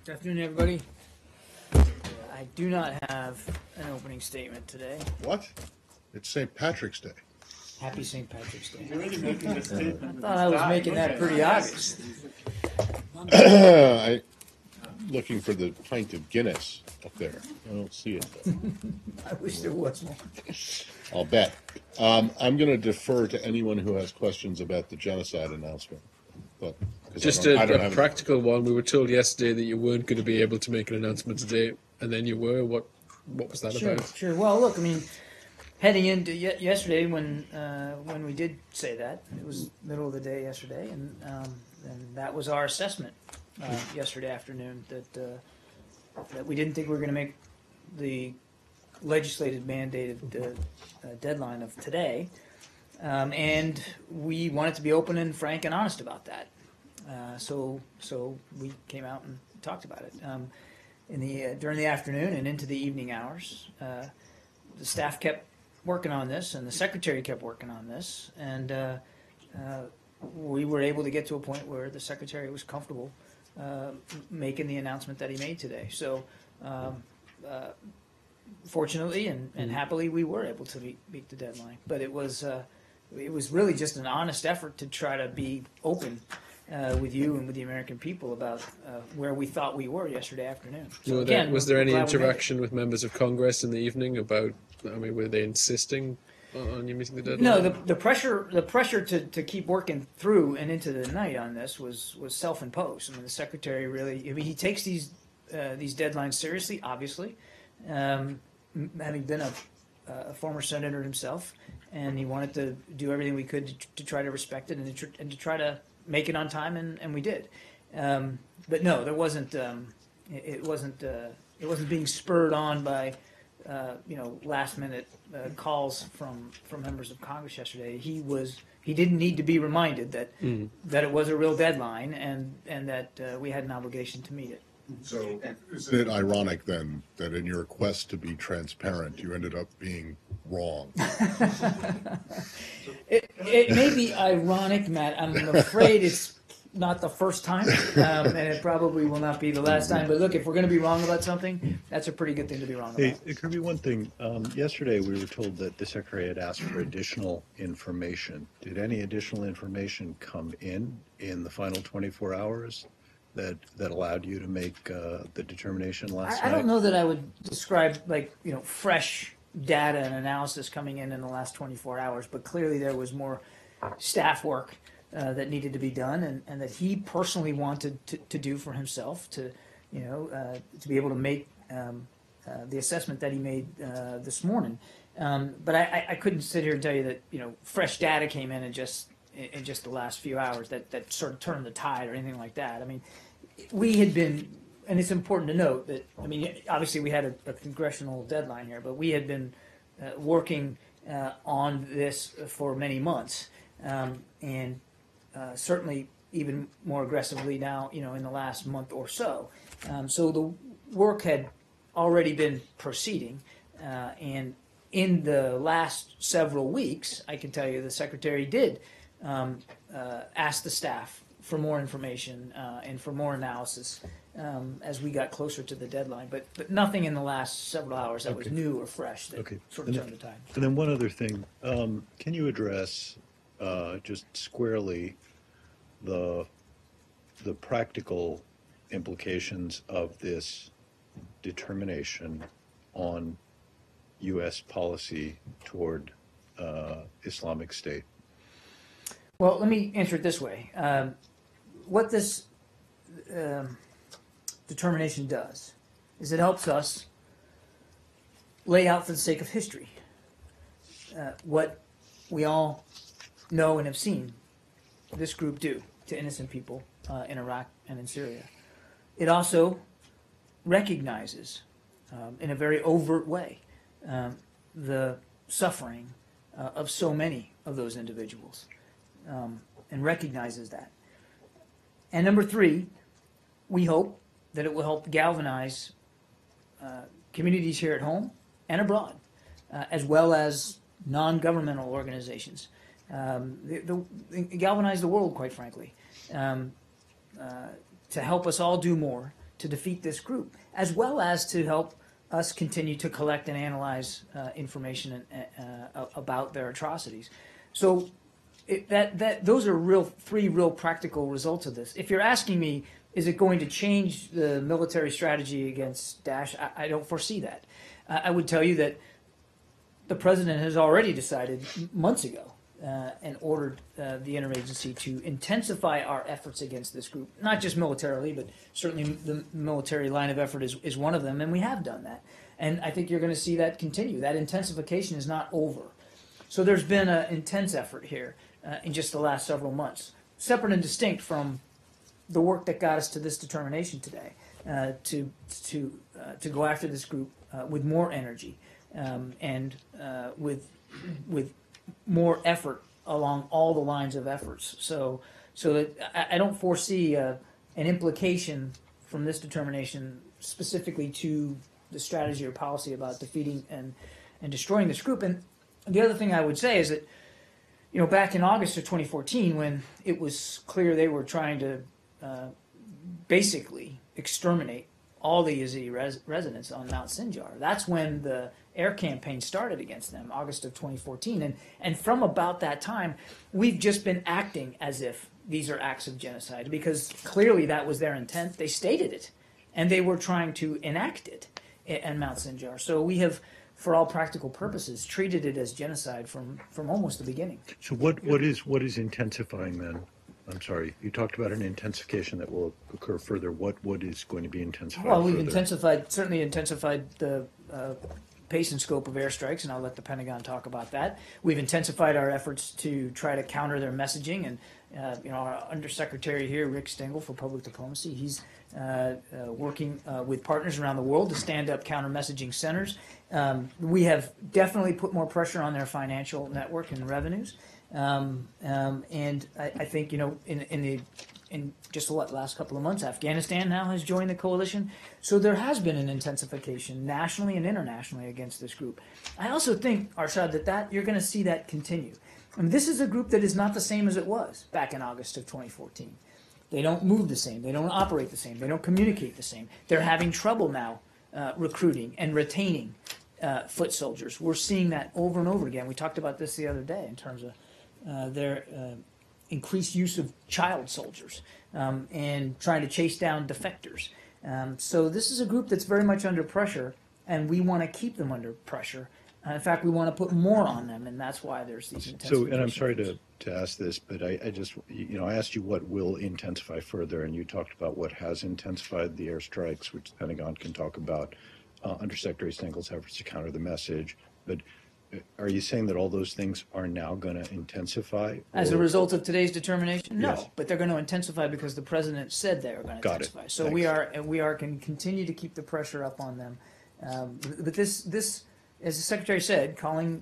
Good afternoon, everybody. I do not have an opening statement today. What? It's St. Patrick's Day. Happy St. Patrick's Day. You're already making the I statement. thought I was making that pretty obvious. I'm looking for the pint of Guinness up there. I don't see it though. I wish there was more. I'll bet. I'm going to defer to anyone who has questions about the genocide announcement. But 'cause Just I don't a have practical one. We were told yesterday that you weren't going to be able to make an announcement today, and then you were. What was that Sure, about? sure. Well, look, I mean, heading into yesterday when we did say that, it was middle of the day yesterday, and that was our assessment yesterday afternoon that we didn't think we were going to make the legislative mandated deadline of today, and we wanted to be open and frank and honest about that. So we came out and talked about it during the afternoon and into the evening hours. The staff kept working on this, and the secretary kept working on this, and we were able to get to a point where the secretary was comfortable making the announcement that he made today. So fortunately and happily, we were able to meet the deadline. But it was really just an honest effort to try to be open with you and with the American people about where we thought we were yesterday afternoon. So again, was there we're any glad we made it. interaction with members of Congress in the evening about? I mean, were they insisting on you meeting the deadline? No, the pressure to keep working through and into the night on this was self-imposed. I mean, the secretary really, I mean, he takes these deadlines seriously, obviously, having been a former senator himself, and he wanted to do everything we could to try to respect it and to try to make it on time, and we did. But no, there wasn't. It wasn't being spurred on by last minute calls from members of Congress yesterday. He didn't need to be reminded that it was a real deadline and that we had an obligation to meet it. So isn't it ironic then that in your quest to be transparent, you ended up being wrong? It may be ironic, Matt. I'm afraid it's not the first time, and it probably will not be the last time. But look, if we're going to be wrong about something, that's a pretty good thing to be wrong about. Hey, it could be one thing. Yesterday, we were told that the Secretary had asked for additional information. Did any additional information come in the final 24 hours that allowed you to make the determination last night? I don't know that I would describe fresh data and analysis coming in the last 24 hours, but clearly there was more staff work that needed to be done, and that he personally wanted to do for himself to be able to make the assessment that he made this morning. But I couldn't sit here and tell you that fresh data came in just the last few hours that sort of turned the tide or anything like that. I mean, we had been, and it's important to note that, I mean, obviously we had a congressional deadline here, but we had been working on this for many months, and certainly even more aggressively now, in the last month or so. So the work had already been proceeding, and in the last several weeks, I can tell you the Secretary did ask the staff for more information and for more analysis as we got closer to the deadline, but nothing in the last several hours that was new or fresh that sort of turned the tide. And then one other thing. Can you address just squarely the practical implications of this determination on U.S. policy toward Islamic State? Well, let me answer it this way. What this determination does is it helps us lay out, for the sake of history, what we all know and have seen this group do to innocent people in Iraq and in Syria. It also recognizes, in a very overt way, the suffering of so many of those individuals, and recognizes that. And number three, we hope that it will help galvanize communities here at home and abroad, as well as non-governmental organizations, galvanize the world, quite frankly, to help us all do more to to defeat this group, as well as to help us continue to collect and analyze information about their atrocities. So those are three real practical results of this. If you're asking me, is it going to change the military strategy against Daesh? I don't foresee that. I would tell you that the president has already decided months ago and ordered the interagency to intensify our efforts against this group, not just militarily, but certainly the military line of effort is one of them, and we have done that. And I think you're going to see that continue. That intensification is not over. So there's been an intense effort here in just the last several months, separate and distinct from the work that got us to this determination today, to go after this group with more energy and with more effort along all the lines of efforts. So that I don't foresee an implication from this determination specifically to the strategy or policy about defeating and destroying this group. And the other thing I would say is that, back in August of 2014, when it was clear they were trying to basically exterminate all the Yazidi residents on Mount Sinjar, that's when the air campaign started against them, August of 2014. And from about that time, we've just been acting as if these are acts of genocide, because clearly that was their intent. They stated it, and they were trying to enact it at Mount Sinjar. So we have, for all practical purposes, treated it as genocide from almost the beginning. So what is intensifying then? I'm sorry, you talked about an intensification that will occur further. What is going to be intensified Well, we've further? certainly intensified the pace and scope of airstrikes, and I'll let the Pentagon talk about that. We've intensified our efforts to try to counter their messaging, and our Undersecretary here, Rick Stengel, for Public Diplomacy, he's working with partners around the world to stand up counter-messaging centers. We have definitely put more pressure on their financial network and revenues. And I think, in just the last couple of months, Afghanistan now has joined the coalition. So there has been an intensification nationally and internationally against this group. I also think, Arshad, that you're going to see that continue. I mean, this is a group that is not the same as it was back in August of 2014. They don't move the same. They don't operate the same. They don't communicate the same. They're having trouble now recruiting and retaining foot soldiers. We're seeing that over and over again. We talked about this the other day in terms of their increased use of child soldiers and trying to chase down defectors. So this is a group that's very much under pressure, and we want to keep them under pressure. In fact, we want to put more on them, and that's why there's these intensifications. So, and I'm sorry to ask this, but I just, I asked you what will intensify further, and you talked about what has intensified the airstrikes, which the Pentagon can talk about, Undersecretary Stengel's efforts to counter the message. But are you saying that all those things are now going to intensify? As a result of today's determination? No, Yes. but they're going to intensify because the president said they were going to Got it. intensify. So Thanks. we are can continue to keep the pressure up on them. But this, as the Secretary said, calling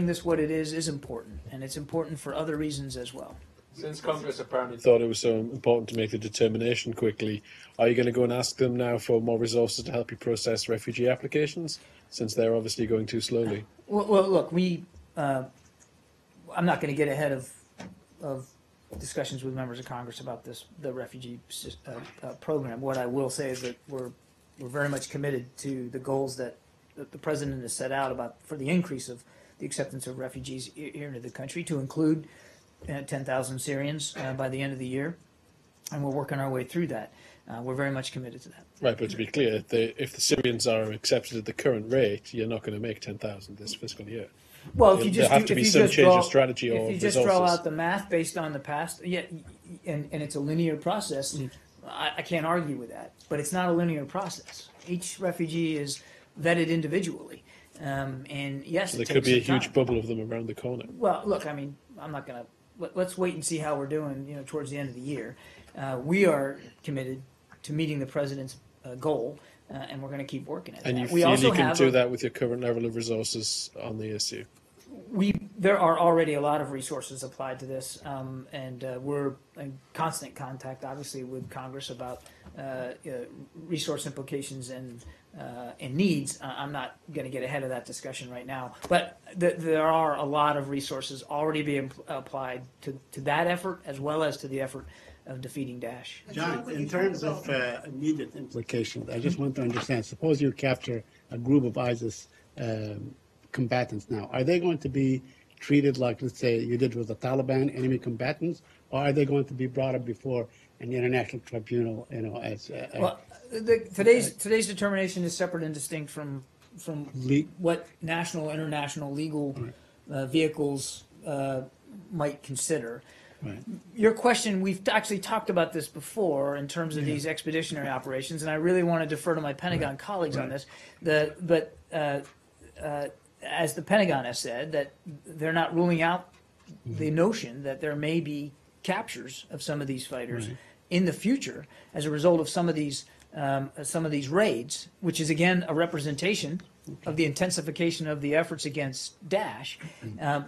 this what it is important, and it's important for other reasons as well. Since Congress apparently thought it was so important to make the determination quickly, are you going to go and ask them now for more resources to help you process refugee applications, since they're obviously going too slowly? Well, look, I'm not going to get ahead of discussions with members of Congress about the refugee program. What I will say is that we're very much committed to the goals that the president has set out for the increase of the acceptance of refugees here into the country, to include 10,000 Syrians by the end of the year, and we're working our way through that. We're very much committed to that. Right, but to be clear, if the Syrians are accepted at the current rate, you're not going to make 10,000 this fiscal year. Well, if you just there have to be some change of strategy or if you just resources. draw out the math based on the past, and it's a linear process, I can't argue with that. But it's not a linear process. Each refugee is vetted individually, and yes, So there it could takes be a some huge time. bubble of them around the corner. Well, look, I mean, I'm not going to. Let's wait and see how we're doing. Towards the end of the year, we are committed to meeting the president's goal, and we're going to keep working at And that. you We feel also you can have do that with your current level of resources on the issue? There are already a lot of resources applied to this, and we're in constant contact, obviously, with Congress about resource implications and needs. I'm not going to get ahead of that discussion right now, but there are a lot of resources already being applied to that effort, as well as to the effort of defeating Daesh. John, in terms of immediate implications, I just want to understand. Suppose you capture a group of ISIS combatants now. Are they going to be treated like, let's say, you did with the Taliban enemy combatants, or are they going to be brought up before an international tribunal? You know, as Well, today's determination is separate and distinct from what national, international legal vehicles might consider. right. Your question, we've actually talked about this before in terms of these expeditionary operations, and I really want to defer to my Pentagon colleagues on this. But as the Pentagon has said, that they're not ruling out the notion that there may be captures of some of these fighters in the future as a result of some of these raids, which is again a representation of the intensification of the efforts against Daesh,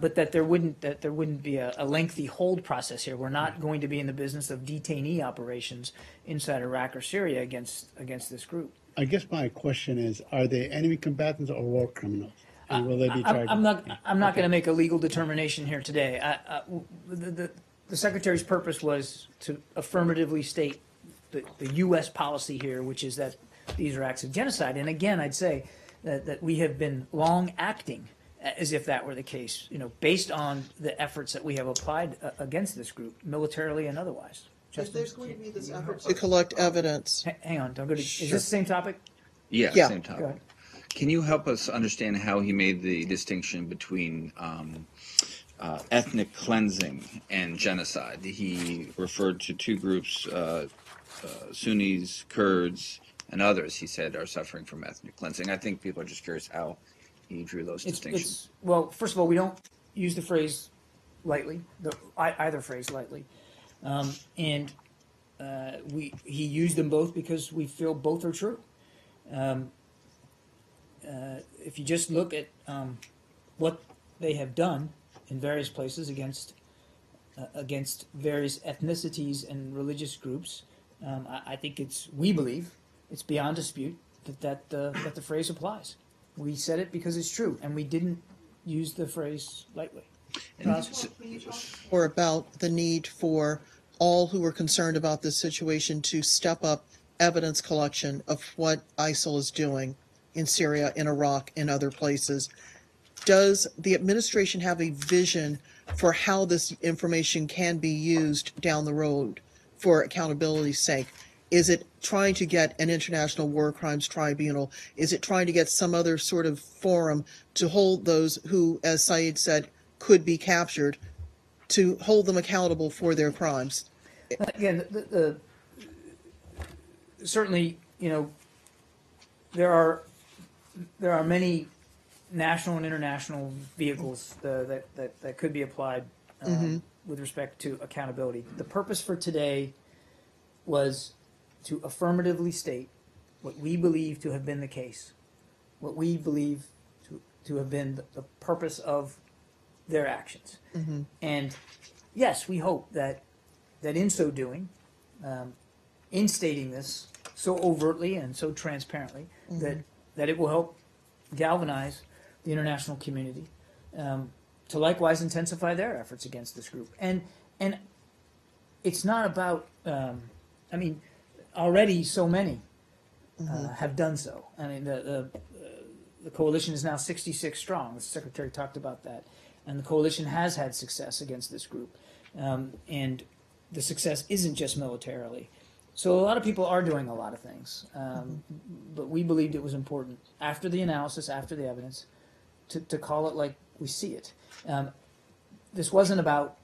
but that there wouldn't be a lengthy hold process here. We're not going to be in the business of detainee operations inside Iraq or Syria against this group. I guess my question is: are they enemy combatants or war criminals? And will they be charged? I'm not going to make a legal determination here today. The Secretary's purpose was to affirmatively state the U.S. policy here, which is that these are acts of genocide. And again, I'd say that we have been long acting as if that were the case, based on the efforts that we have applied against this group, militarily and otherwise. If there's going to be this effort to collect evidence, Hang on, don't go to. Is this the same topic? Yeah, Yeah. same Go topic. ahead. Can you help us understand how he made the distinction between ethnic cleansing and genocide? He referred to two groups, Sunnis, Kurds, and others, he said, are suffering from ethnic cleansing. I think people are just curious how he drew those distinctions. Well, first of all, we don't use the phrase lightly, either phrase lightly. And he used them both because we feel both are true. If you just look at what they have done in various places against various ethnicities and religious groups, I think we believe it's beyond dispute that the phrase applies. We said it because it's true, and we didn't use the phrase lightly. Roz? or about the need for all who are concerned about this situation to step up evidence collection of what ISIL is doing in Syria, in Iraq, in other places. Does the administration have a vision for how this information can be used down the road for accountability's sake? Is it trying to get an international war crimes tribunal? Is it trying to get some other sort of forum to hold those who, as Saeed said, could be captured, to hold them accountable for their crimes? Again, certainly, there are many national and international vehicles that could be applied with respect to accountability. The purpose for today was to affirmatively state what we believe to have been the case, what we believe to have been the purpose of their actions. And yes, we hope that in so doing, in stating this so overtly and so transparently, that it will help galvanize the international community to likewise intensify their efforts against this group. And it's not about, already so many have done so. I mean, the coalition is now 66 strong. The Secretary talked about that. And the coalition has had success against this group. And the success isn't just militarily. So a lot of people are doing a lot of things. But we believed it was important, after the analysis, after the evidence, to call it like we see it. This wasn't about,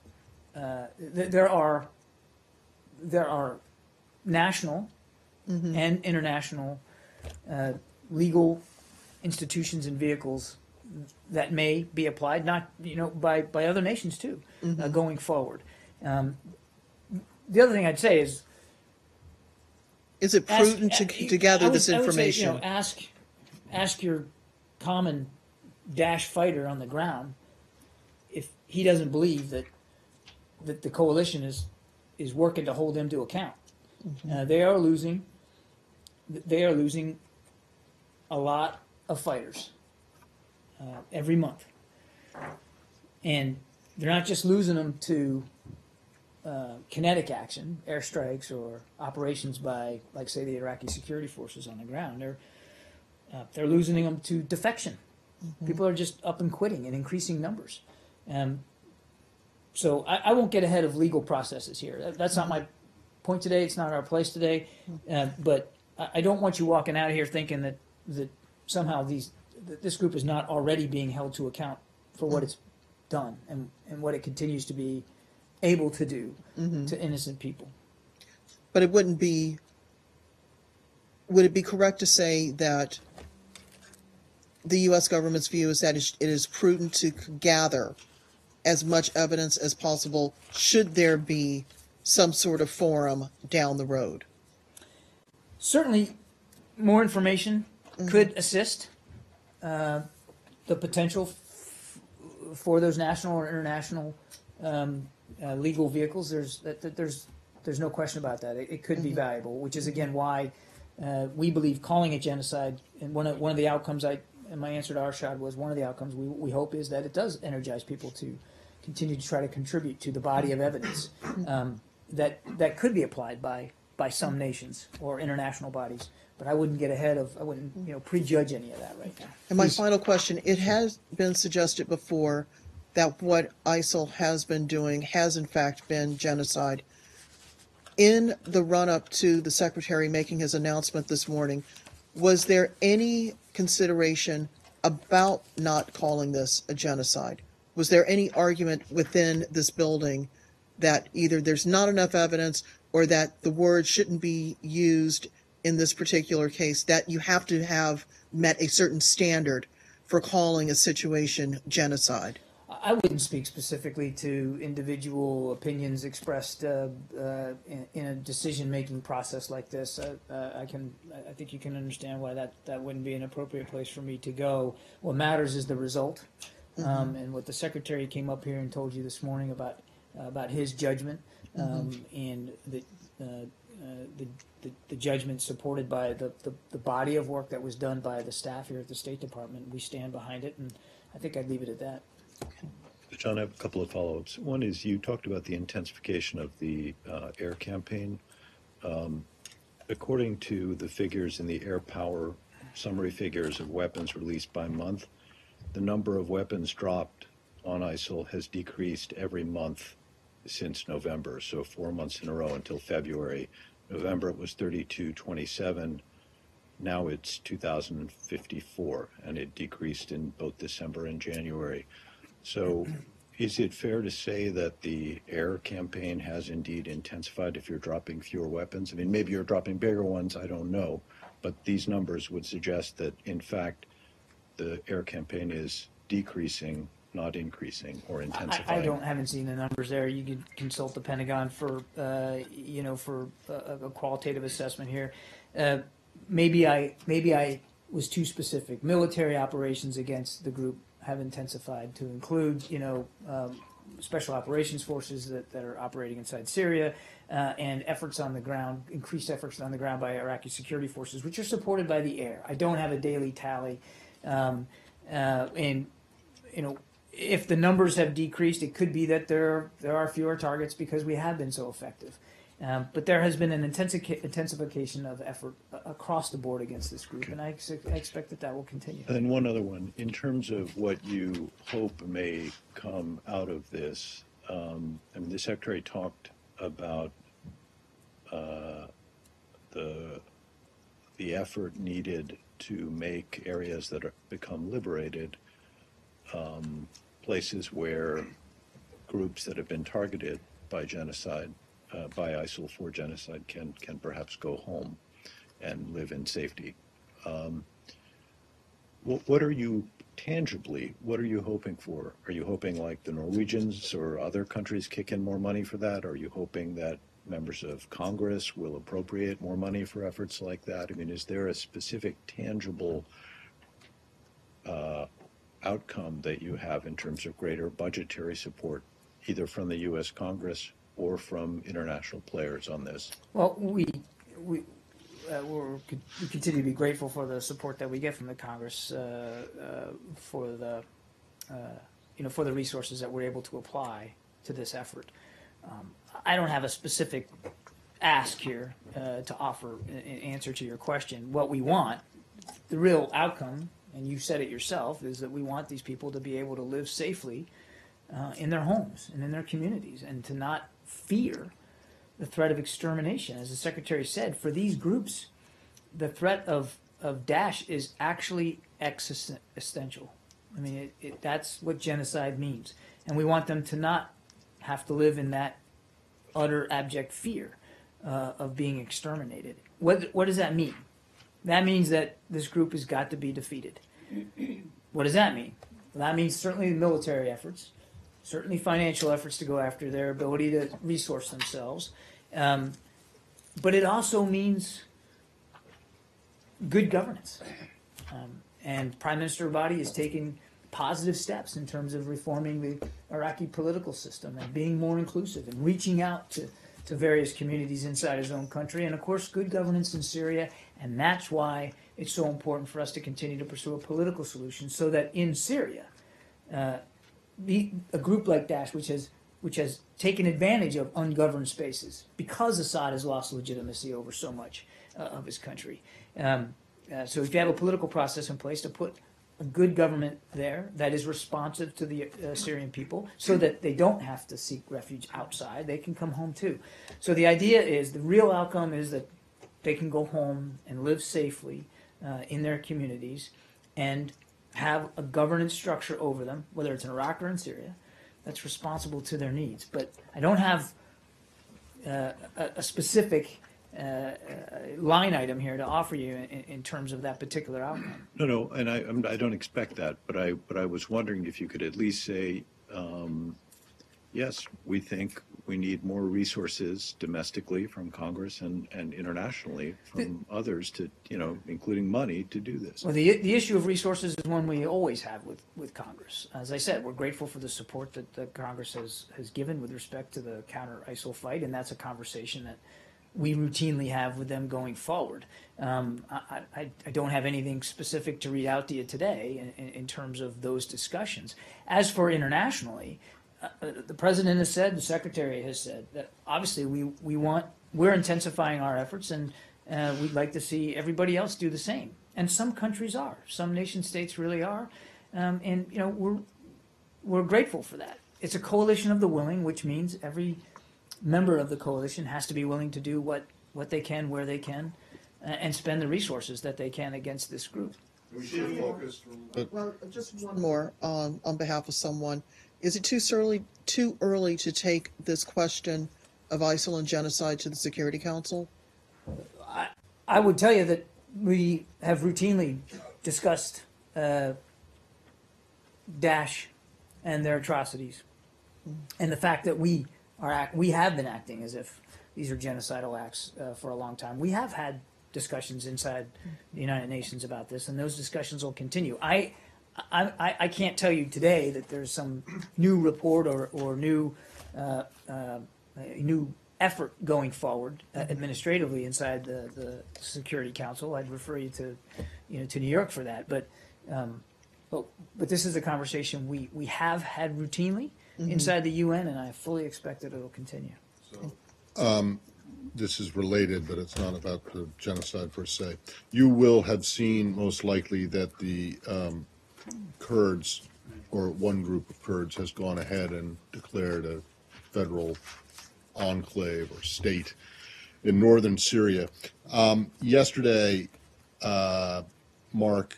there are national and international legal institutions and vehicles that may be applied, not by other nations too, going forward. The other thing I'd say is it prudent to gather this information? I would say, ask your common Daesh fighter on the ground if he doesn't believe that the coalition is working to hold him to account. They are losing a lot of fighters every month, and they're not just losing them to kinetic action, airstrikes or operations by, like say, the Iraqi security forces on the ground. They're losing them to defection. People are just up and quitting in increasing numbers. So I won't get ahead of legal processes here. That's not my point today. It's not our place today. But I don't want you walking out of here thinking that somehow this group is not already being held to account for what it's done and what it continues to be able to do to innocent people. But would it be correct to say that the U.S. government's view is that it is prudent to gather as much evidence as possible should there be some sort of forum down the road? Certainly, more information could assist the potential for those national or international legal vehicles. There's no question about that. It could be valuable, which is again why we believe calling it genocide. And one of the outcomes and my answer to Arshad was one of the outcomes we hope is that it does energize people to continue to try to contribute to the body of evidence that could be applied by some nations or international bodies. But I wouldn't prejudge any of that right now. And my final question, it has been suggested before that what ISIL has been doing has in fact been genocide. In the run-up to the Secretary making his announcement this morning, was there any consideration about not calling this a genocide? Was there any argument within this building that either there's not enough evidence or that the word shouldn't be used in this particular case, that you have to have met a certain standard for calling a situation genocide? I wouldn't speak specifically to individual opinions expressed in a decision-making process like this. I think you can understand why that wouldn't be an appropriate place for me to go. What matters is the result, and what the Secretary came up here and told you this morning about his judgment, and the judgment supported by the body of work that was done by the staff here at the State Department. We stand behind it, and I think I'd leave it at that. John, I have a couple of follow-ups. One is you talked about the intensification of the air campaign. According to the figures in the air power summary figures of weapons released by month, the number of weapons dropped on ISIL has decreased every month since November, so 4 months in a row until February. November it was 3227. Now it's 2,054, and it decreased in both December and January. So is it fair to say that the air campaign has indeed intensified if you're dropping fewer weapons? I mean, maybe you're dropping bigger ones, I don't know. But these numbers would suggest that, in fact, the air campaign is decreasing, not increasing or intensifying. Haven't seen the numbers there. You could consult the Pentagon for a qualitative assessment here. Maybe I was too specific. Military operations against the group have intensified to include, special operations forces that are operating inside Syria, and efforts on the ground, increased efforts on the ground by Iraqi security forces, which are supported by the air. I don't have a daily tally, and if the numbers have decreased, it could be that there are fewer targets because we have been so effective. But there has been an intensification of effort across the board against this group, and I expect that will continue. And then one other one. In terms of what you hope may come out of this, the Secretary talked about the effort needed to make areas that are become liberated places where groups that have been targeted by genocide, by ISIL for genocide, can perhaps go home and live in safety. What are you hoping for? Are you hoping like the Norwegians or other countries kick in more money for that? Are you hoping that members of Congress will appropriate more money for efforts like that? I mean, is there a specific tangible outcome that you have in terms of greater budgetary support, either from the U.S. Congress or from international players on this? Well, we continue to be grateful for the support that we get from the Congress for the resources that we're able to apply to this effort. I don't have a specific ask here to offer in answer to your question. What we want, the real outcome, and you said it yourself, is that we want these people to be able to live safely in their homes and in their communities, and to not fear the threat of extermination. As the Secretary said, for these groups, the threat of Daesh is actually existential. I mean, that's what genocide means. And we want them to not have to live in that utter abject fear of being exterminated. What does that mean? That means that this group has got to be defeated. What does that mean? Well, that means certainly military efforts, certainly financial efforts to go after their ability to resource themselves. But it also means good governance. And Prime Minister Abadi is taking positive steps in terms of reforming the Iraqi political system and being more inclusive and reaching out to various communities inside his own country. And of course, good governance in Syria. And that's why it's so important for us to continue to pursue a political solution, so that in Syria, a group like Daesh, which has taken advantage of ungoverned spaces because Assad has lost legitimacy over so much of his country. So if you have a political process in place to put a good government there that is responsive to the Syrian people, so that they don't have to seek refuge outside, they can come home too. So the idea is, the real outcome is that they can go home and live safely in their communities and have a governance structure over them, whether it's in Iraq or in Syria, that's responsible to their needs. But I don't have a specific line item here to offer you in terms of that particular outcome. No, and I don't expect that, but I was wondering if you could at least say, yes, we think we need more resources domestically from Congress and internationally from others to, including money, to do this. Well, the issue of resources is one we always have with Congress. As I said, we're grateful for the support that the Congress has given with respect to the counter-ISIL fight, and that's a conversation that we routinely have with them going forward. I don't have anything specific to read out to you today in terms of those discussions. As for internationally, the President has said, the Secretary has said, that obviously we're intensifying our efforts, and we'd like to see everybody else do the same. And some countries are. Some nation states really are. And we're grateful for that. It's a coalition of the willing, which means every member of the coalition has to be willing to do what they can, where they can, and spend the resources that they can against this group. Well, just one more on behalf of someone. Is it too early to take this question of ISIL and genocide to the Security Council? I would tell you that we have routinely discussed Daesh and their atrocities, and the fact that we have been acting as if these are genocidal acts for a long time. We have had discussions inside the United Nations about this, and those discussions will continue. I can't tell you today that there's some new report or new effort going forward administratively inside the Security Council. I'd refer you to New York for that. But this is a conversation we have had routinely inside the UN, and I fully expect that it'll continue. This is related, but it's not about the genocide per se. You will have seen, most likely, that the Kurds, or one group of Kurds, has gone ahead and declared a federal enclave or state in northern Syria. Yesterday, Mark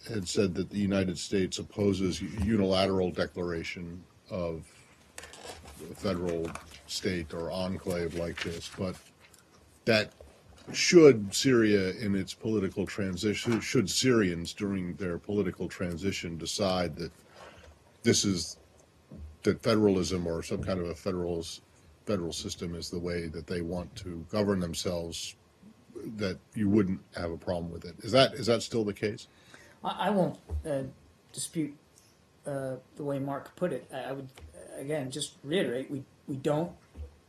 had said that the United States opposes unilateral declaration of a federal state or enclave like this, but that should Syria in its political transition, should Syrians during their political transition decide that that federalism or some kind of a federal system is the way that they want to govern themselves, that you wouldn't have a problem with it. Is that still the case? I won't dispute the way Mark put it. I would, again, just reiterate, we don't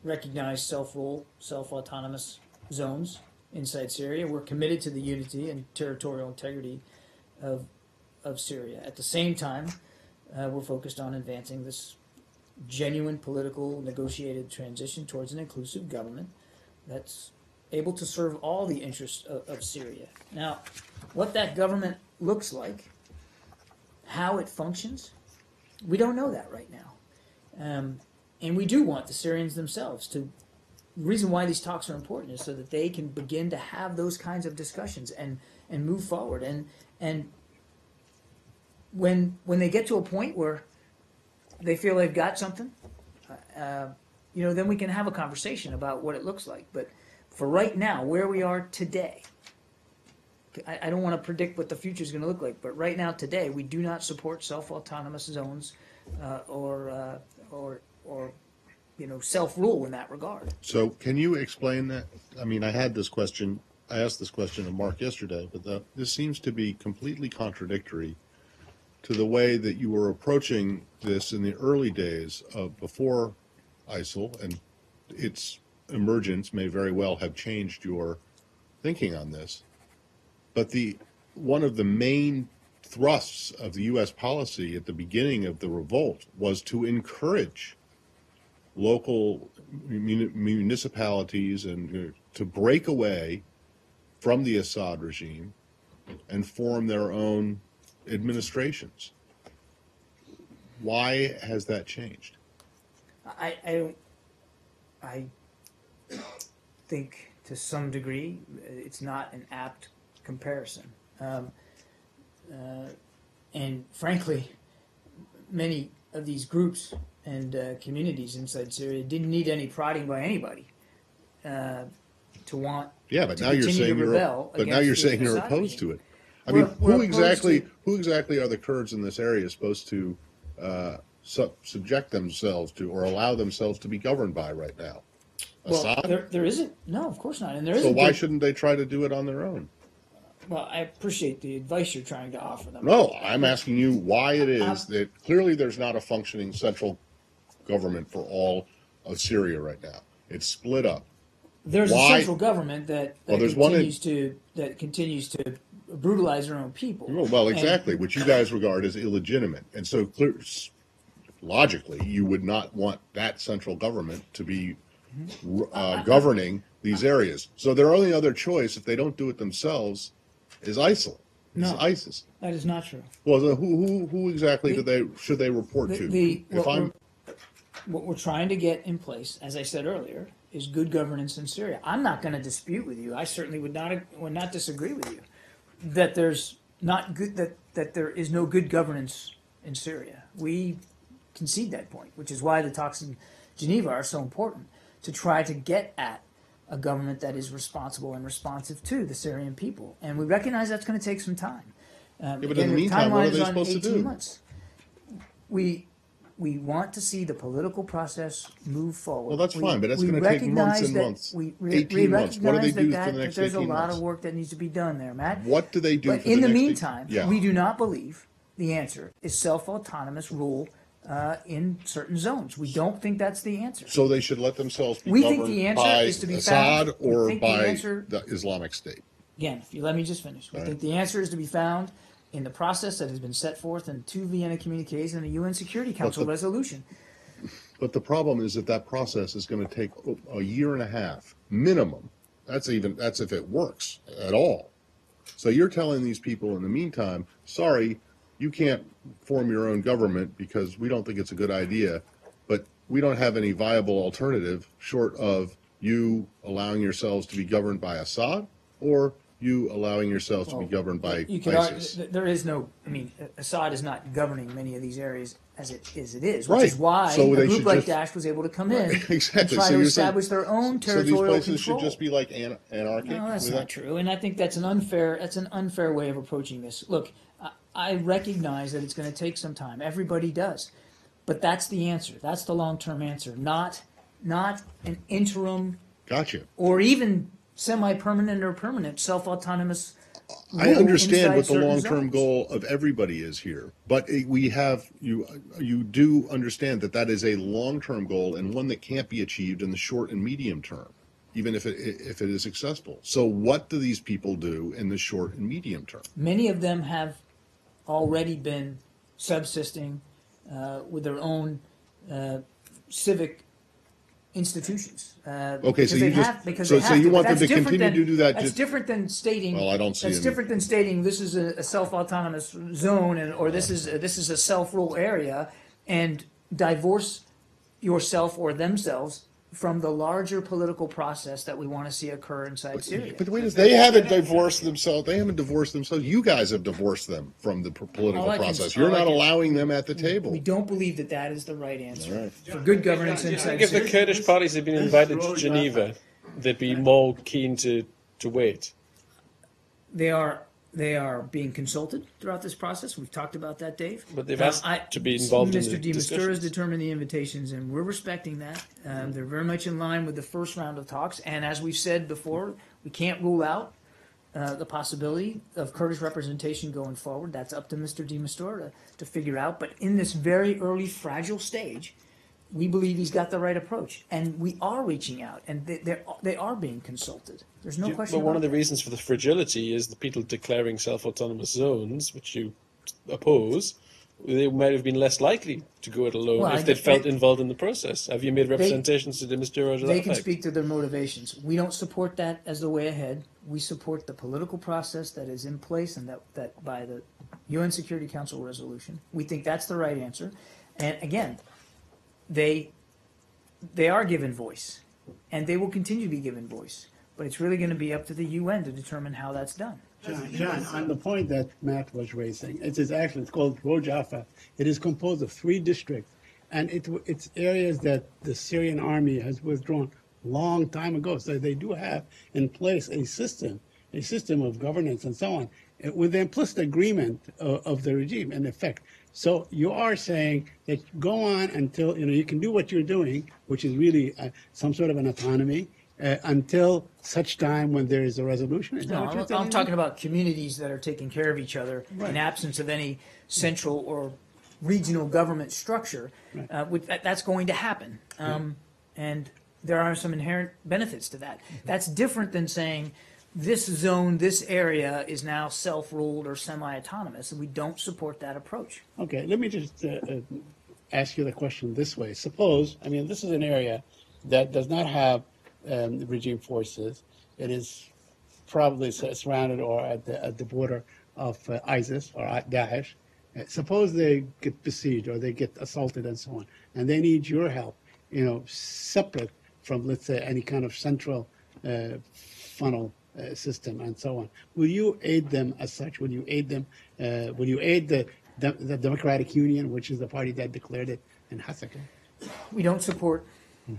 recognize self-rule, self-autonomous zones inside Syria. We're committed to the unity and territorial integrity of Syria. At the same time, we're focused on advancing this genuine political negotiated transition towards an inclusive government that's able to serve all the interests of Syria. Now, what that government looks like, how it functions, we don't know that right now. And we do want the Syrians themselves to. The reason why these talks are important is so that they can begin to have those kinds of discussions and move forward. And when they get to a point where they feel they've got something, then we can have a conversation about what it looks like. But for right now, where we are today, I don't want to predict what the future is going to look like. But right now, today, we do not support self-autonomous zones or self-rule in that regard. So can you explain that? I mean, I asked this question of Mark yesterday, but this seems to be completely contradictory to the way that you were approaching this in the early days of before ISIL, and its emergence may very well have changed your thinking on this. But one of the main thrusts of the U.S. policy at the beginning of the revolt was to encourage local municipalities and to break away from the Assad regime and form their own administrations. Why has that changed? I think to some degree it's not an apt comparison. And frankly, many of these groups and communities inside Syria didn't need any prodding by anybody to want. Yeah, but to now you're continue saying to rebel against the you're Assad opposed regime. to it. I mean, We're who opposed exactly are the Kurds in this area supposed to subject themselves to or allow themselves to be governed by right now? Well, Assad? there isn't. No, of course not. And there So isn't. why shouldn't they try to do it on their own? Well, I appreciate the advice you're trying to offer them. No, I'm asking you why it is that clearly there's not a functioning central government for all of Syria right now. It's split up. There's Why? a central government that there's one continues to brutalize their own people. Well, exactly, which you guys regard as illegitimate. And so logically, you would not want that central government to be governing these areas. So their only other choice, if they don't do it themselves, is ISIL. No. Is ISIS. That is not true. Well, then who exactly should they report to? What we're trying to get in place, as I said earlier, is good governance in Syria. I'm not going to dispute with you. I certainly would not disagree with you that there's not good that there is no good governance in Syria. We concede that point, which is why the talks in Geneva are so important, to try to get at a government that is responsible and responsive to the Syrian people. And we recognize that's going to take some time. But in the meantime, what are they supposed to do? Months. We want to see the political process move forward. Well, that's fine, but that's going to take months and months. 18 months. What do they do for the next 18 months? There's a lot of work that needs to be done there, Matt. What do they do But for in the the next meantime, we do not believe the answer is self-autonomous rule in certain zones. We don't think that's the answer. So they should let themselves be We think governed the answer by is to be Assad found. We or think the by answer- the Islamic State. Again, if you let me just finish. We think the answer is to be found in the process that has been set forth in 2 Vienna communiques and a UN Security Council resolution. But the problem is that process is going to take a year and a half minimum. That's if it works at all. So you're telling these people in the meantime, sorry, you can't form your own government because we don't think it's a good idea, but we don't have any viable alternative short of you allowing yourselves to be governed by Assad or you allowing yourselves to be governed by ISIS. There is no, Assad is not governing many of these areas as it is, which Right. is why So a they group should like just- Daesh was able to come in Exactly. and try So to you're establish saying- their own So these territorial places control. should just be like anarchic? No, that's with not that? true, and I think that's an unfair way of approaching this. Look, I recognize that it's going to take some time. Everybody does, but that's the answer. That's the long-term answer, not an interim Gotcha. or even semi-permanent or permanent self-autonomous. I rule understand inside what the certain long-term zones. goal of everybody is here, but you do understand that is a long-term goal and one that can't be achieved in the short and medium term, even if it is successful. So what do these people do in the short and medium term? Many of them have already been subsisting with their own civic institutions. Okay, so you just, so you want them to continue to do that? That's just- different than stating. Well, I don't see That's any- different than stating this is a self-autonomous zone, or this is a self-rule area, and divorce yourself or themselves from the larger political process that we want to see occur inside Syria. But wait, they haven't divorced themselves. They haven't divorced themselves. You guys have divorced them from the political All I can- process. all You're I not can- allowing them at the table. We don't believe that that is the right answer All right. for good governance inside If the Syria. Kurdish parties had been invited to Geneva, they'd be more keen to wait. They are being consulted throughout this process. We've talked about that, Dave. But they've asked to be involved in the Mr. de Mistura has discussions. determined the invitations, and we're respecting that. They're very much in line with the first round of talks. And as we've said before, we can't rule out the possibility of Kurdish representation going forward. That's up to Mr. de Mistura to figure out. But in this very early, fragile stage, we believe he's got the right approach, and we are reaching out, and they are being consulted. There's no question. But one of about the reasons for the fragility is the people declaring self-autonomous zones, which you oppose. They might have been less likely to go it alone Well, if they'd felt involved in the process. Have you made representations to the Mr. that. They can speak to their motivations. We don't support that as the way ahead. We support the political process that is in place and that by the UN Security Council resolution. We think that's the right answer. And again, they are given voice, and they will continue to be given voice. But it's really going to be up to the UN to determine how that's done. John, on the point that Matt was raising, it's called Rojava. It is composed of 3 districts, and it's areas that the Syrian army has withdrawn long time ago. So they do have in place a system of governance and so on, with the implicit agreement of the regime in effect. So you are saying that go on until you can do what you're doing, which is really some sort of an autonomy, until such time when there is a resolution. Is that No, what you're I'm telling me? talking about communities that are taking care of each other in absence of any central or regional government structure. That's going to happen, and there are some inherent benefits to that. That's different than saying this zone, this area is now self-ruled or semi-autonomous, and we don't support that approach. Okay, let me just ask you the question this way. Suppose, this is an area that does not have regime forces. It is probably surrounded or at the border of ISIS or Daesh. Suppose they get besieged or they get assaulted and so on, and they need your help, separate from, let's say, any kind of central funnel system and so on. Will you aid them as such? Will you aid them? Will you aid the Democratic Union, which is the party that declared it in Hasaka? We don't support,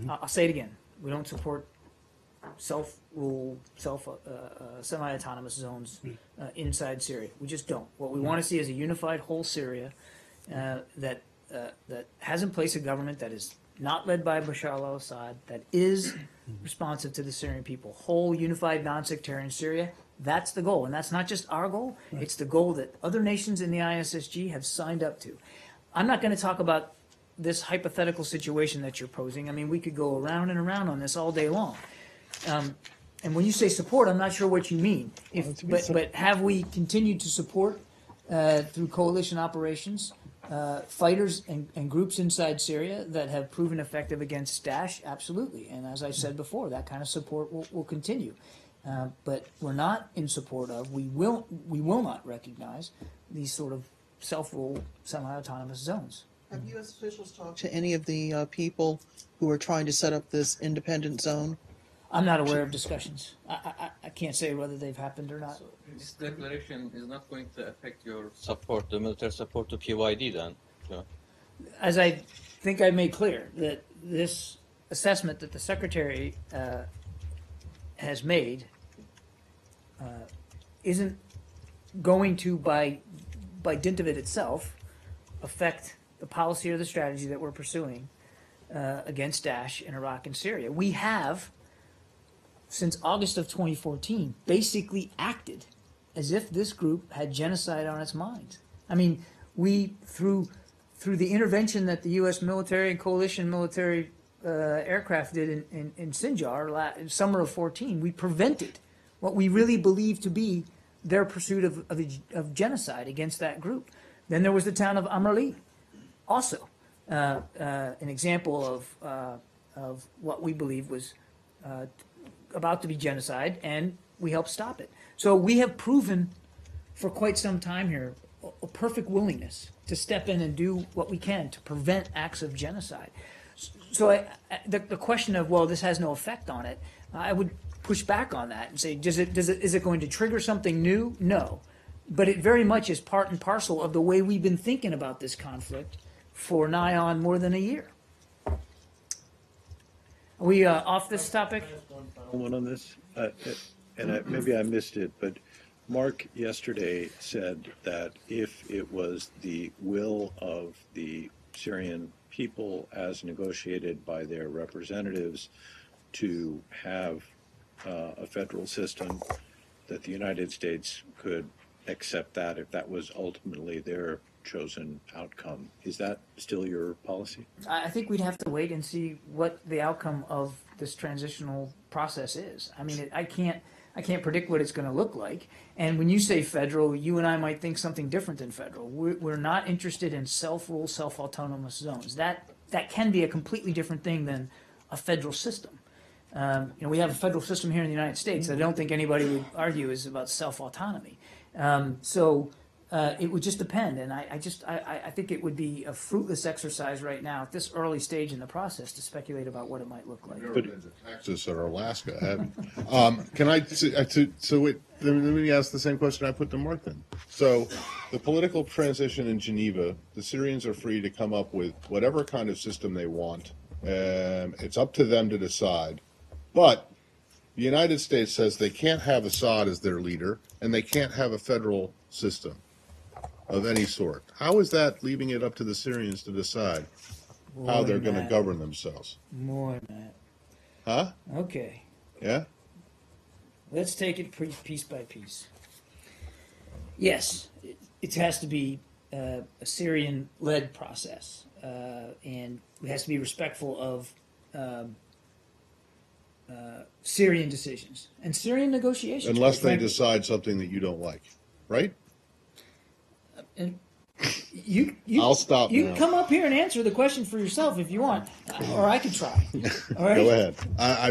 I'll say it again, we don't support self-rule, semi-autonomous zones inside Syria. We just don't. What we want to see is a unified whole Syria that has in place a government that is not led by Bashar al-Assad, that is responsive to the Syrian people. Whole, unified, non-sectarian Syria, that's the goal. And that's not just our goal, it's the goal that other nations in the ISSG have signed up to. I'm not going to talk about this hypothetical situation that you're posing. We could go around and around on this all day long. And when you say support, I'm not sure what you mean. But have we continued to support through coalition operations fighters and groups inside Syria that have proven effective against Daesh? Absolutely. And as I said before, that kind of support will continue. But we're not in support of, we will not recognize these sort of self-rule, semi-autonomous zones. Have U.S. officials talked to any of the people who are trying to set up this independent zone? I'm not aware of discussions. I can't say whether they've happened or not. So this declaration is not going to affect your support, the military support to PYD then? So, As I think I made clear, that this assessment that the Secretary has made isn't going to, by dint of it itself, affect the policy or the strategy that we're pursuing against Daesh in Iraq and Syria. We have, since August of 2014, basically acted as if this group had genocide on its mind. We, through the intervention that the U.S. military and coalition military aircraft did in Sinjar in summer of 14, we prevented what we really believed to be their pursuit of genocide against that group. Then there was the town of Amerli, also, an example of what we believe was about to be genocide, and we helped stop it. So we have proven for quite some time here a perfect willingness to step in and do what we can to prevent acts of genocide. So the question of, well, this has no effect on it, I would push back on that and say, is it going to trigger something new? No. But it very much is part and parcel of the way we've been thinking about this conflict for nigh on more than a year. Are we off this topic? One on this, maybe I missed it, but Mark yesterday said that if it was the will of the Syrian people as negotiated by their representatives to have a federal system, that the United States could accept that if that was ultimately their chosen outcome. Is that still your policy? I think we'd have to wait and see what the outcome of this transitional process is. I mean, I can't predict what it's going to look like. And when you say federal, you and I might think something different than federal. We're not interested in self-rule, self-autonomous zones. That can be a completely different thing than a federal system. We have a federal system here in the United States that I don't think anybody would argue is about self-autonomy. It would just depend, and I think it would be a fruitless exercise right now at this early stage in the process to speculate about what it might look like. Never been to Texas or Alaska, have you? Can I? Let me ask the same question I put to Mark then. So, the political transition in Geneva, the Syrians are free to come up with whatever kind of system they want. It's up to them to decide, but the United States says they can't have Assad as their leader, and they can't have a federal system of any sort. How is that leaving it up to the Syrians to decide how they're going to govern themselves? More than that. Huh? Okay. Yeah? Let's take it piece by piece. Yes, it has to be a Syrian-led process, and it has to be respectful of Syrian decisions and Syrian negotiations. Unless they decide something that you don't like, right? And you I'll stop You now. can come up here and answer the question for yourself if you want, or I could try. All right. Go ahead.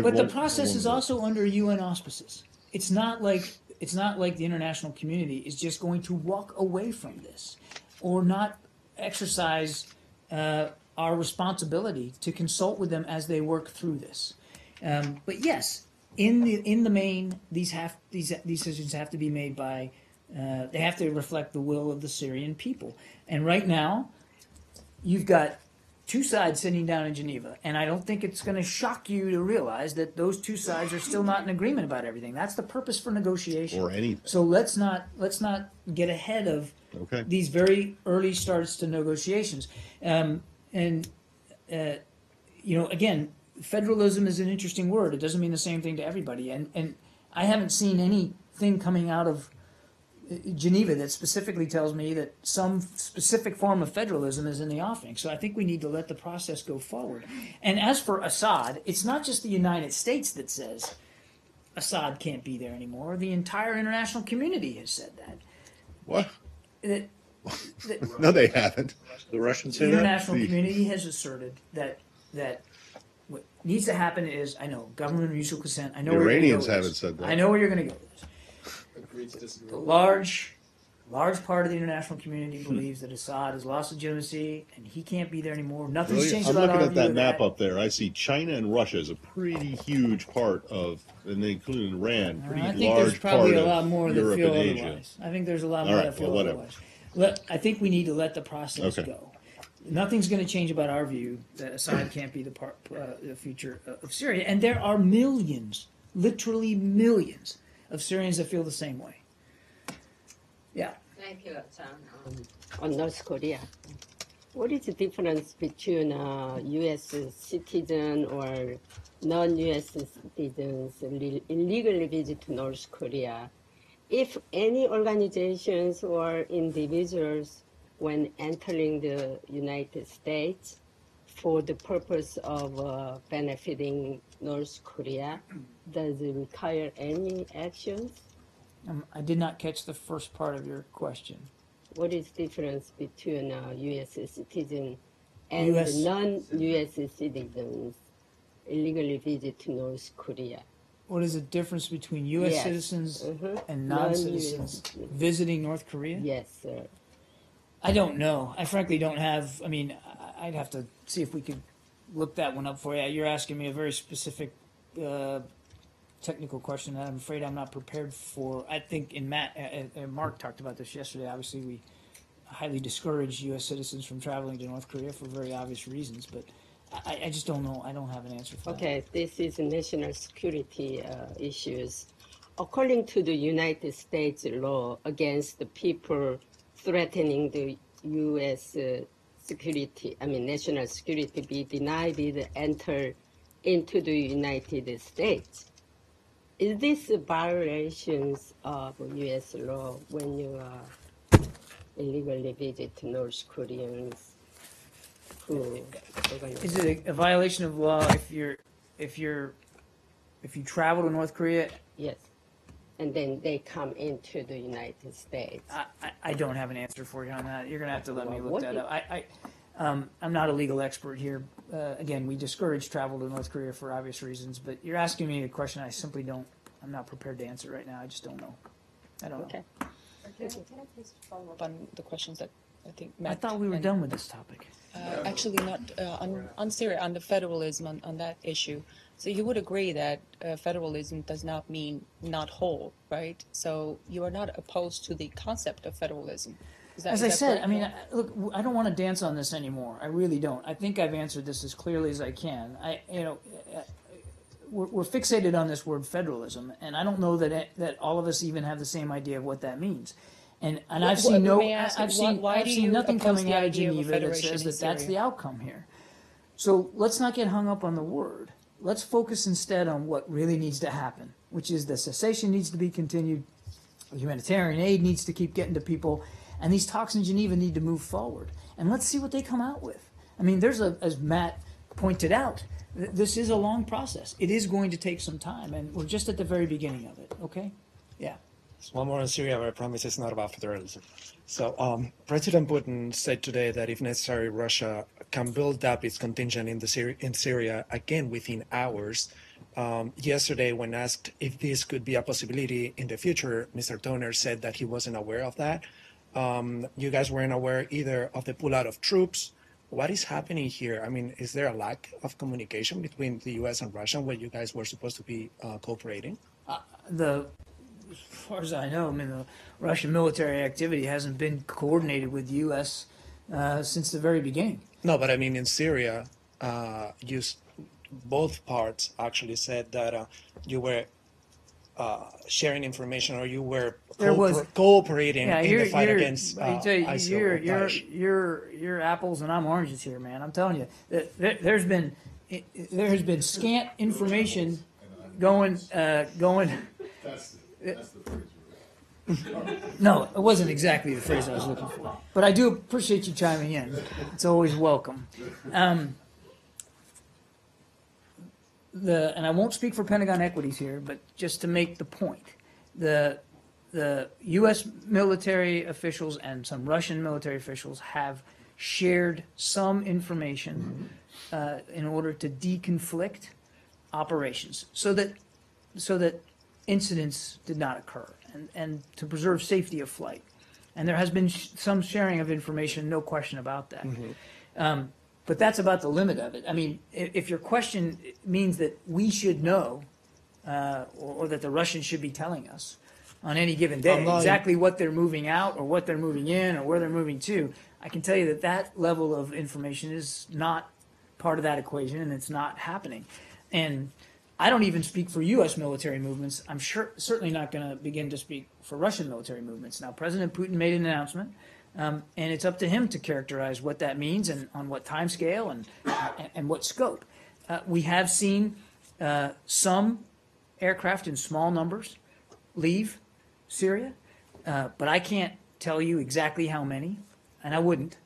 But the process is also under UN auspices. It's not like the international community is just going to walk away from this, or not exercise our responsibility to consult with them as they work through this. But yes, in the main, these decisions have to be made by. They have to reflect the will of the Syrian people. And right now, you've got two sides sitting down in Geneva, and I don't think it's going to shock you to realize that those two sides are still not in agreement about everything. That's the purpose for negotiation. Or anything. So let's not get ahead of Okay. these very early starts to negotiations. Again, federalism is an interesting word. It doesn't mean the same thing to everybody. And I haven't seen anything coming out of Geneva that specifically tells me that some specific form of federalism is in the offing. So I think we need to let the process go forward. And as for Assad, it's not just the United States that says Assad can't be there anymore. The entire international community has said that. What? That No, they haven't. The Russians the say that? international community has asserted that what needs to happen is, I know, government mutual consent. I know The where you're gonna Iranians go with haven't this. said that. I know where you're going to go with this. The large part of the international community believes that Assad has lost legitimacy and he can't be there anymore. Nothing's Really? changed I'm about looking our at view that of map up there. I see China and Russia as a pretty huge part of, and including Iran, pretty I think there's large probably part a lot of more that Europe feel and Asia. otherwise. I think there's a lot All more right, that feel well, whatever. otherwise. I think we need to let the process Okay. go. Nothing's going to change about our view that Assad can't be the future of Syria. And there are millions, literally millions, of Syrians that feel the same way. Yeah. Thank you, John. On North Korea, what is the difference between U.S. citizen or non-U.S. citizens illegally visit North Korea? If any organizations or individuals, when entering the United States for the purpose of benefiting North Korea, does it require any actions? I did not catch the first part of your question. What is the difference between U.S. citizen and US. non-U.S. citizens illegally visit North Korea. What is the difference between U.S. Yes. citizens Mhm. and non-citizens Non-US. visiting North Korea? Yes, sir. I don't know. I frankly don't have. I mean, I'd have to see if we could look that one up for you. You're asking me a very specific technical question that I'm afraid I'm not prepared for. I think Mark talked about this yesterday. Obviously, we highly discourage U.S. citizens from traveling to North Korea for very obvious reasons, but I just don't know. I don't have an answer for that. Okay, this is national security issues. According to the United States law against the people threatening the U.S. National security, be denied the enter into the United States. Is this violations of U.S. law when you illegally visit North Koreans who Is it a violation of law if you travel to North Korea? Yes, and then they come into the United States. I don't have an answer for you on that. You're gonna have to let me look What that do- up. I'm not a legal expert here. Again, we discourage travel to North Korea for obvious reasons, but you're asking me a question I'm not prepared to answer right now. I just don't know. I don't know. Okay. Can I please follow up on the questions that I think I Matt thought we were and- done with this topic. Actually, not on Syria, on the federalism, on that issue. So you would agree that federalism does not mean not whole, right? So you are not opposed to the concept of federalism. As I said, I mean, look, I don't want to dance on this anymore. I really don't. I think I've answered this as clearly as I can. We're fixated on this word federalism, and I don't know that all of us even have the same idea of what that means. And I've seen may I ask you, I've seen why I've do seen you nothing oppose coming the out of idea of a Geneva that federation says in that that's the Syria? outcome here. So let's not get hung up on the word. Let's focus instead on what really needs to happen, which is the cessation needs to be continued, humanitarian aid needs to keep getting to people, and these talks in Geneva need to move forward. And let's see what they come out with. I mean, as Matt pointed out, this is a long process. It is going to take some time, and we're just at the very beginning of it, okay? Yeah. One more on Syria, but I promise it's not about federalism. So President Putin said today that if necessary, Russia can build up its contingent in Syria again within hours. Yesterday, when asked if this could be a possibility in the future, Mr. Toner said that he wasn't aware of that. You guys weren't aware either of the pullout of troops. What is happening here? I mean, is there a lack of communication between the U.S. and Russia where you guys were supposed to be cooperating? As far as I know, I mean, the Russian military activity hasn't been coordinated with the U.S. Since the very beginning. No, but I mean, in Syria, both parts actually said that you were sharing information or you were cooperating in the fight against ISIL. You're apples and I'm oranges here, man. I'm telling you, there has been scant information going. That's the phrase. No, it wasn't exactly the phrase I was looking for. But I do appreciate you chiming in. It's always welcome. And I won't speak for Pentagon Equities here, but just to make the point, the U.S. military officials and some Russian military officials have shared some information in order to deconflict operations, so that incidents did not occur, and to preserve safety of flight. And there has been some sharing of information, no question about that. But that's about the limit of it. I mean, if your question means that we should know, or that the Russians should be telling us on any given day exactly what they're moving out or what they're moving in or where they're moving to, I can tell you that level of information is not part of that equation, and it's not happening. And I don't even speak for U.S. military movements. I'm certainly not going to begin to speak for Russian military movements. Now, President Putin made an announcement, and it's up to him to characterize what that means and on what time scale and what scope. We have seen some aircraft in small numbers leave Syria, but I can't tell you exactly how many, and I wouldn't.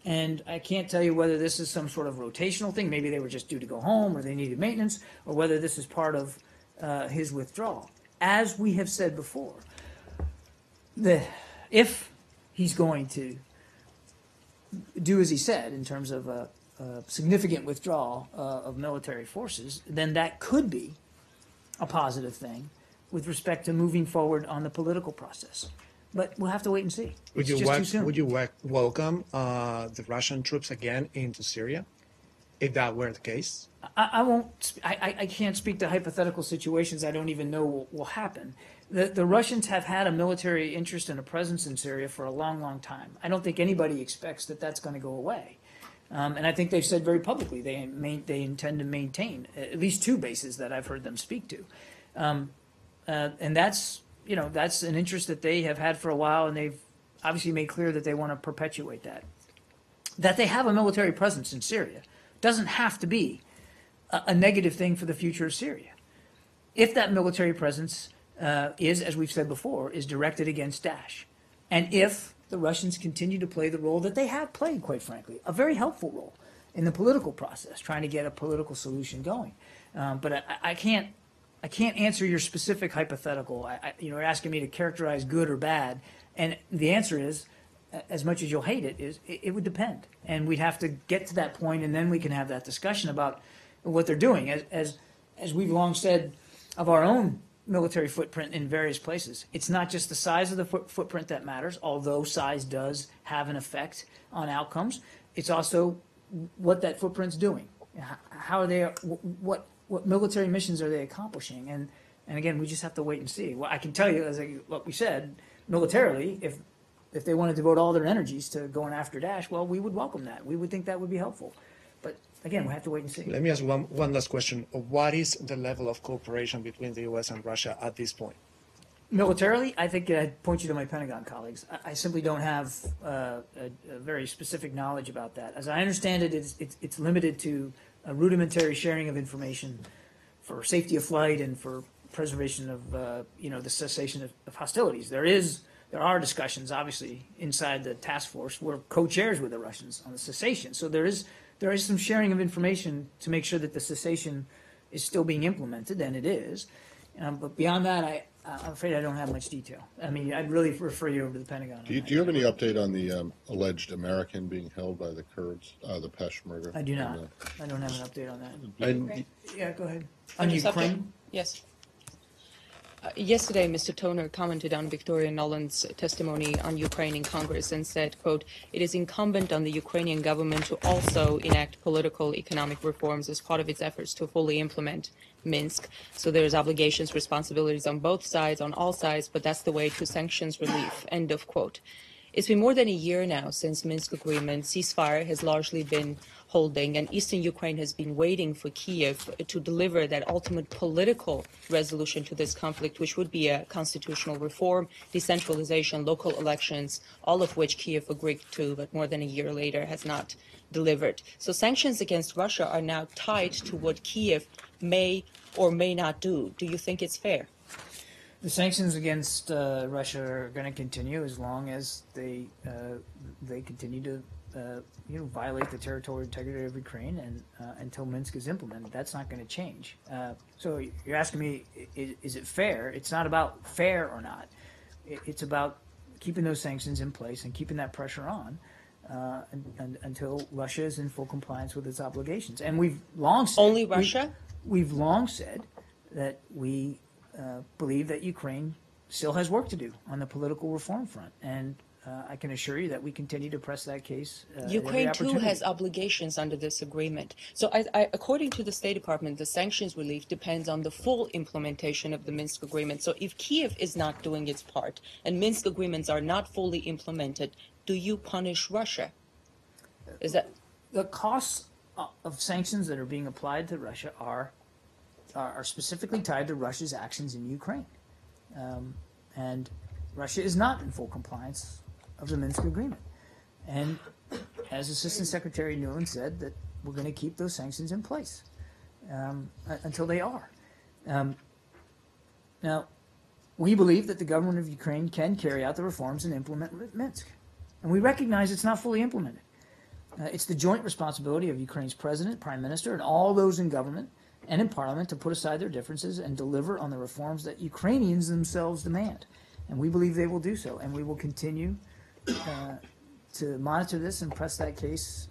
And I can't tell you whether this is some sort of rotational thing. Maybe they were just due to go home or they needed maintenance, or whether this is part of his withdrawal. As we have said before, if he's going to do as he said in terms of significant withdrawal of military forces, then that could be a positive thing with respect to moving forward on the political process. But we'll have to wait and see. Would It's you just too soon. welcome the Russian troops again into Syria, if that were the case? I won't. I can't speak to hypothetical situations. I don't even know will happen. The Russians have had a military interest and a presence in Syria for a long, long time. I don't think anybody expects that that's going to go away. And I think they've said very publicly they intend to maintain at least 2 bases that I've heard them speak to, and that's an interest that they have had for a while, and they've obviously made clear that they want to perpetuate that. That they have a military presence in Syria doesn't have to be a negative thing for the future of Syria. If that military presence is, as we've said before, is directed against Daesh, and if the Russians continue to play the role that they have played, quite frankly, a very helpful role in the political process, trying to get a political solution going. But I can't answer your specific hypothetical. You're asking me to characterize good or bad, and the answer is, as much as you'll hate it, is it would depend, and we'd have to get to that point, and then we can have that discussion about what they're doing. As we've long said of our own military footprint in various places, it's not just the size of the footprint that matters, although size does have an effect on outcomes. It's also what that footprint's doing. How are they? What military missions are they accomplishing? And again, we just have to wait and see. Well, I can tell you, what we said, militarily, if they wanted to devote all their energies to going after Daesh, well, we would welcome that. We would think that would be helpful. But again, we have to wait and see. Let me ask one last question. What is the level of cooperation between the U.S. and Russia at this point? Militarily, I think I'd point you to my Pentagon colleagues. I simply don't have a very specific knowledge about that. As I understand it, it's limited to a rudimentary sharing of information for safety of flight and for preservation of the cessation of hostilities. There are discussions, obviously, inside the task force. We're co-chairs with the Russians on the cessation. So there is some sharing of information to make sure that the cessation is still being implemented, and it is. But beyond that, I'm afraid I don't have much detail. I mean, I'd really refer you over to the Pentagon. Do you have any update on the alleged American being held by the Kurds, the Peshmerga? I do not. I don't have an update on that. And Yeah, go ahead. On Ukraine? Yes. Yesterday, Mr. Toner commented on Victoria Nuland's testimony on Ukraine in Congress and said, quote, "It is incumbent on the Ukrainian government to also enact political economic reforms as part of its efforts to fully implement Minsk. So there's obligations, responsibilities on both sides, on all sides, but that's the way to sanctions relief," end of quote. It's been more than a year now since Minsk agreement ceasefire has largely been holding, and eastern Ukraine has been waiting for Kiev to deliver that ultimate political resolution to this conflict, which would be a constitutional reform, decentralization, local elections, all of which Kiev agreed to, but more than a year later has not delivered. So sanctions against Russia are now tied to what Kiev may or may not do. Do you think it's fair? The sanctions against Russia are going to continue as long as they continue to violate the territorial integrity of Ukraine, and until Minsk is implemented. That's not going to change. So you're asking me, is it fair? It's not about fair or not. It's about keeping those sanctions in place and keeping that pressure on until Russia is in full compliance with its obligations. And we've long said, Only Russia? We've long said that we believe that Ukraine still has work to do on the political reform front, and I can assure you that we continue to press that case. Ukraine too has obligations under this agreement. So according to the State Department, the sanctions relief depends on the full implementation of the Minsk agreement. So if Kiev is not doing its part and Minsk agreements are not fully implemented, do you punish Russia? Is that the costs of sanctions that are being applied to Russia are specifically tied to Russia's actions in Ukraine, and Russia is not in full compliance of the Minsk agreement. And as Assistant Secretary Nuland said, that we're going to keep those sanctions in place until they are. Now, we believe that the government of Ukraine can carry out the reforms and implement Minsk, and we recognize it's not fully implemented. It's the joint responsibility of Ukraine's president, prime minister, and all those in government and in parliament to put aside their differences and deliver on the reforms that Ukrainians themselves demand. And we believe they will do so, and we will continue to monitor this and press that case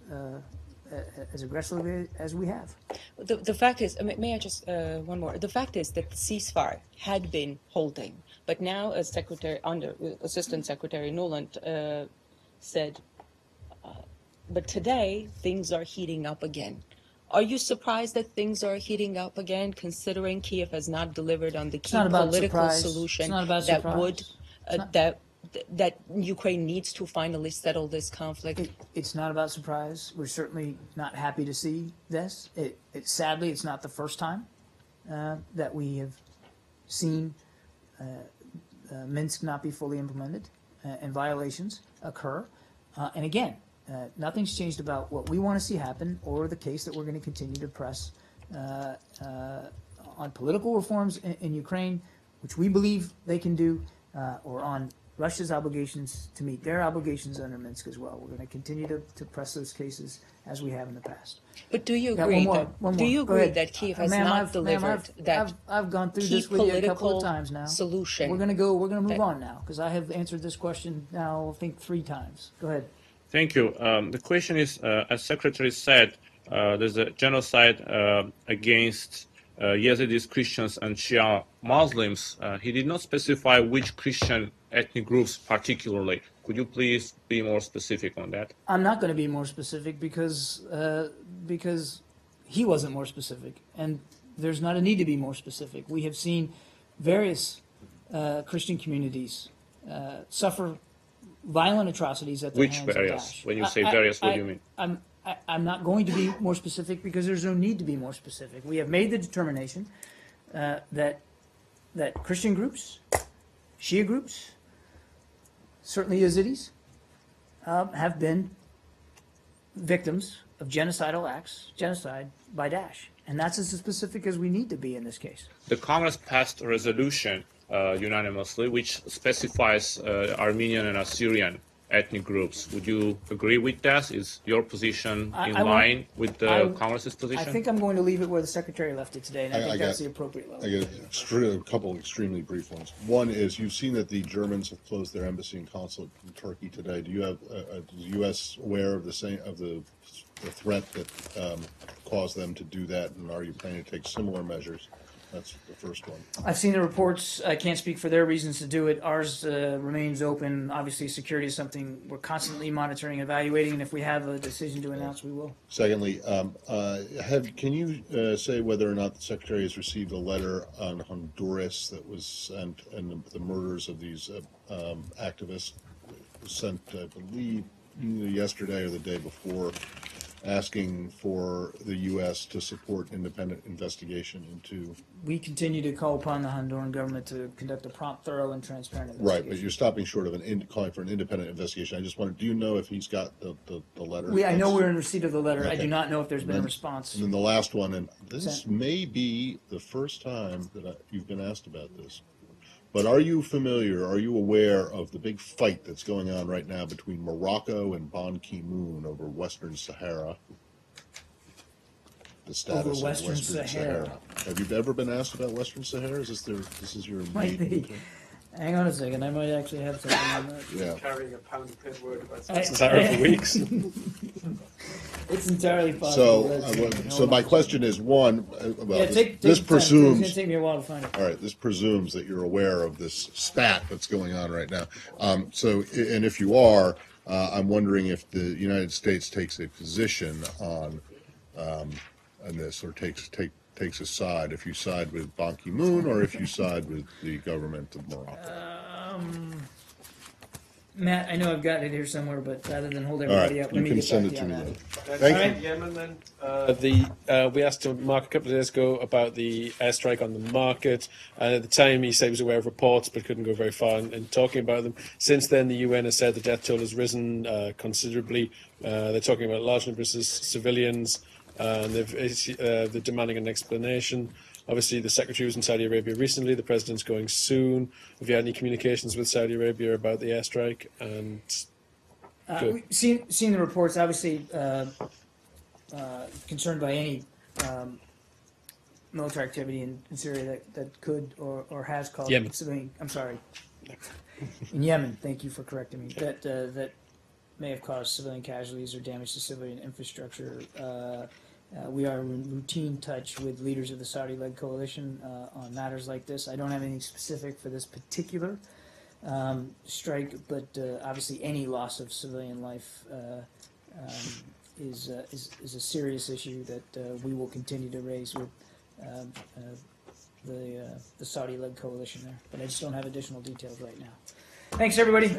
as aggressively as we have. The fact is, may I just one more? The fact is that the ceasefire had been holding, but now, as Assistant Secretary Nuland said, but today things are heating up again. Are you surprised that things are heating up again, considering Kiev has not delivered on the key political solution that would that Ukraine needs to finally settle this conflict? It's not about surprise. We're certainly not happy to see this. Sadly, it's not the first time that we have seen Minsk not be fully implemented and violations occur. And again, nothing's changed about what we want to see happen or the case that we're going to continue to press on political reforms in Ukraine, which we believe they can do, or on Russia's obligations to meet their obligations under Minsk as well. We're going to continue to press those cases as we have in the past. But do you agree that Kiev has not delivered that I've gone through key this with you a couple political of times now. solution? We're going to move on now because I have answered this question now, I think 3 times. Go ahead. Thank you. The question is, as Secretary said, there's a genocide against Yazidis, Christians, and Shia Muslims. He did not specify which Christian ethnic groups particularly. Could you please be more specific on that? I'm not going to be more specific because he wasn't more specific, and there's not a need to be more specific. We have seen various Christian communities suffer violent atrocities at the hands of Daesh. When you say various, what do you mean? I'm not going to be more specific because there's no need to be more specific. We have made the determination that Christian groups, Shia groups, certainly Yazidis, have been victims of genocidal acts, genocide by Daesh. And that's as specific as we need to be in this case. The Congress passed a resolution unanimously which specifies Armenian and Assyrian ethnic groups. Would you agree with that? Is your position in line with the Congress's position? I think I'm going to leave it where the Secretary left it today, and I think that's the appropriate level. I get a couple extremely brief ones. One is, you've seen that the Germans have closed their embassy and consulate in Turkey today. Do you have is the U.S. aware of the threat that caused them to do that, and are you planning to take similar measures? That's the first one. I've seen the reports. I can't speak for their reasons to do it. Ours remains open. Obviously, security is something we're constantly monitoring, evaluating, and if we have a decision to announce, we will. Secondly, can you say whether or not the Secretary has received a letter on Honduras that was sent, and the murders of these activists was sent, I believe, either yesterday or the day before, asking for the U.S. to support independent investigation into... We continue to call upon the Honduran government to conduct a prompt, thorough, and transparent investigation. Right, but you're stopping short of calling for an independent investigation. I just wondered, do you know if he's got the letter? I know we're in receipt of the letter. Okay. I do not know if there's been a response. And then the last one, and this may be the first time that you've been asked about this, but are you aware of the big fight that's going on right now between Morocco and Ban Ki-moon over Western Sahara? The status of Western Sahara. Have you ever been asked about Western Sahara? This is your main... Hang on a second, I might actually have something on that. Yeah. Carrying a pound of paperwork about Sahara for weeks. It's entirely possible. So my question is, one, this presumes... It's going to take me a while to find it. All right, this presumes that you're aware of this spat that's going on right now. And if you are, I'm wondering if the United States takes a position on this, or takes a side, if you side with Ban Ki-moon or if you side with the government of Morocco. Matt, I know I've got it here somewhere, but rather than hold everybody up, let me get back to you on that. Thank you. Yemen, then. We asked Mark a couple of days ago about the airstrike on the market, and at the time he said he was aware of reports but couldn't go very far in talking about them. Since then, the UN has said the death toll has risen considerably. They're talking about large numbers of civilians, and they're demanding an explanation. Obviously, the Secretary was in Saudi Arabia recently. The President's going soon. Have you had any communications with Saudi Arabia about the airstrike? And we've seen the reports. Obviously, concerned by any military activity in Syria that could or has caused Yemen. I'm sorry. In Yemen, thank you for correcting me. That may have caused civilian casualties or damage to civilian infrastructure. We are in routine touch with leaders of the Saudi-led coalition on matters like this. I don't have anything specific for this particular strike, but obviously any loss of civilian life is a serious issue that we will continue to raise with the Saudi-led coalition there. But I just don't have additional details right now. Thanks, everybody.